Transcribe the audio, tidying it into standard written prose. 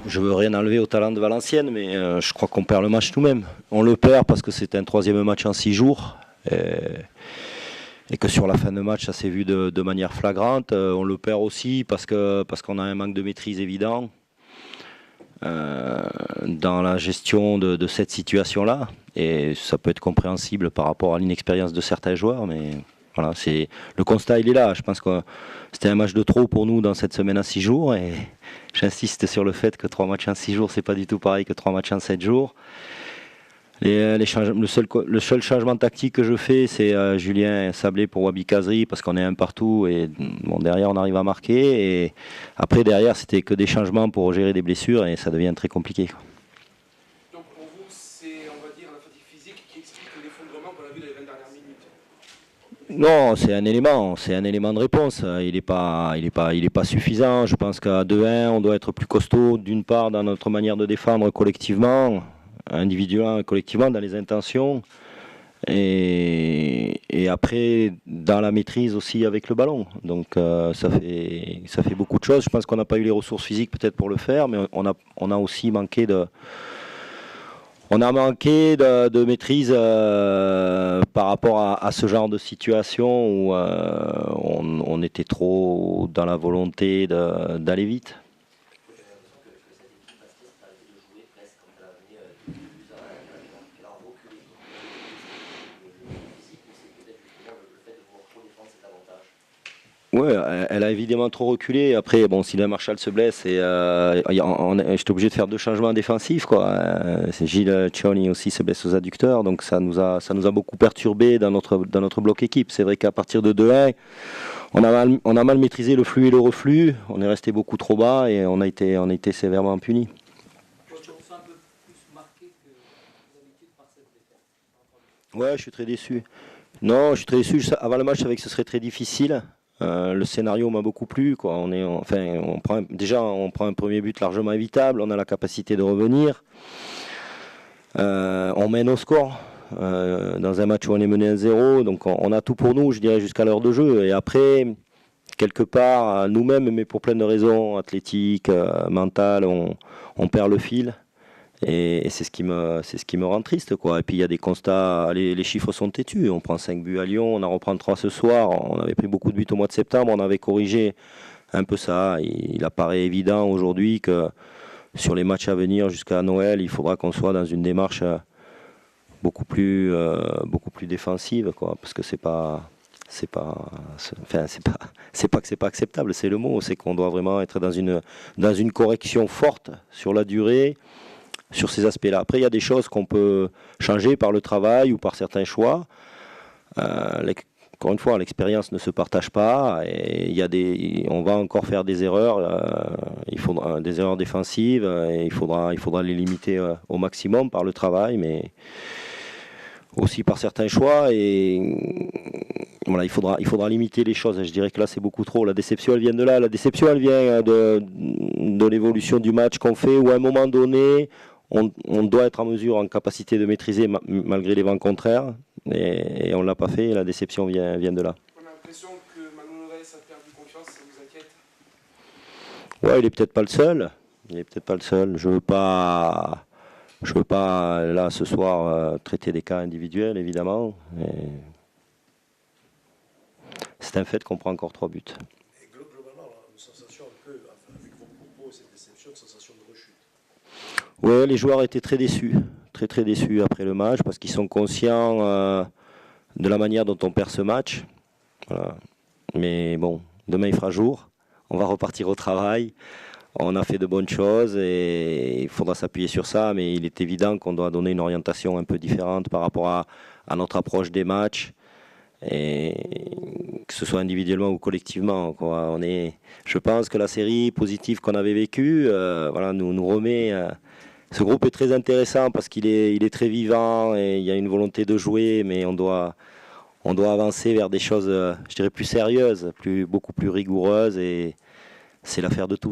je veux rien enlever au talent de Valenciennes, mais je crois qu'on perd le match nous-mêmes. On le perd parce que c'est un troisième match en 6 jours. Et que sur la fin de match, ça s'est vu de manière flagrante. On le perd aussi parce qu'on a un manque de maîtrise évident dans la gestion de cette situation-là. Et ça peut être compréhensible par rapport à l'inexpérience de certains joueurs, mais voilà, le constat il est là. Je pense que c'était un match de trop pour nous dans cette semaine à 6 jours. Et j'insiste sur le fait que 3 matchs en 6 jours, c'est pas du tout pareil que 3 matchs en 7 jours. Le seul changement tactique que je fais, c'est Julien Sablé pour Wabi Kazri, parce qu'on est un partout et bon, derrière on arrive à marquer. Et après derrière c'était que des changements pour gérer des blessures et ça devient très compliqué, quoi. Donc pour vous, c'est on va dire la fatigue physique qui explique l'effondrement qu'on a vu dans les 20 dernières minutes? Non, c'est un élément de réponse. Il est pas suffisant. Je pense qu'à 2-1, on doit être plus costaud d'une part dans notre manière de défendre collectivement, individuellement et collectivement dans les intentions, et après dans la maîtrise aussi avec le ballon. Donc ça fait beaucoup de choses. Je pense qu'on n'a pas eu les ressources physiques peut-être pour le faire, mais on a aussi manqué de maîtrise par rapport à ce genre de situation où on était trop dans la volonté d'aller vite. Oui, elle a évidemment trop reculé. Après, bon, Sylvain Marchal se blesse et j'étais obligé de faire 2 changements défensifs, quoi. Gilles Cioni aussi se blesse aux adducteurs, donc ça nous a beaucoup perturbé dans notre bloc équipe. C'est vrai qu'à partir de 2-1, on a mal maîtrisé le flux et le reflux. On est resté beaucoup trop bas et on a été sévèrement punis. Ouais, je suis très déçu. Non, je suis très déçu. Avant le match, je savais que ce serait très difficile. Le scénario m'a beaucoup plu, quoi. On prend un premier but largement évitable. On a la capacité de revenir. On mène au score dans un match où on est mené 1-0. Donc on a tout pour nous, je dirais, jusqu'à l'heure de jeu. Et après, quelque part, nous-mêmes, mais pour plein de raisons athlétiques, mentales, on perd le fil. Et c'est ce qui me rend triste, quoi. Et puis il y a des constats, les chiffres sont têtus. On prend 5 buts à Lyon, on en reprend 3 ce soir. On avait pris beaucoup de buts au mois de septembre, on avait corrigé un peu ça. Il apparaît évident aujourd'hui que sur les matchs à venir jusqu'à Noël, il faudra qu'on soit dans une démarche beaucoup plus défensive, quoi. Parce que c'est pas que c'est pas acceptable, c'est le mot. C'est qu'on doit vraiment être dans une correction forte sur la durée, sur ces aspects-là. Après, il y a des choses qu'on peut changer par le travail ou par certains choix. Encore une fois, l'expérience ne se partage pas et on va encore faire des erreurs. Il faudra des erreurs défensives et il faudra les limiter au maximum par le travail, mais aussi par certains choix. Et voilà, il faudra limiter les choses. Je dirais que là, c'est beaucoup trop. La déception, elle vient de là. La déception, elle vient de l'évolution du match qu'on fait, où à un moment donné, on doit être en mesure, en capacité de maîtriser malgré les vents contraires, et on ne l'a pas fait, et la déception vient de là. On a l'impression que Manuel Lorez a perdu confiance, ça vous inquiète? Ouais, il est peut-être pas le seul. Je veux pas là ce soir traiter des cas individuels, évidemment. C'est un fait qu'on prend encore 3 buts. Et globalement, une sensation un peu, avec vos propos, cette déception, une sensation de rechute. Oui, les joueurs étaient très déçus après le match, parce qu'ils sont conscients de la manière dont on perd ce match. Voilà. Mais bon, demain il fera jour, on va repartir au travail. On a fait de bonnes choses et il faudra s'appuyer sur ça, mais il est évident qu'on doit donner une orientation un peu différente par rapport à notre approche des matchs, et que ce soit individuellement ou collectivement, quoi. Je pense que la série positive qu'on avait vécue voilà, nous remet... ce groupe est très intéressant parce qu'il est très vivant et il y a une volonté de jouer, mais on doit avancer vers des choses, je dirais, plus sérieuses, beaucoup plus rigoureuses, et c'est l'affaire de tous.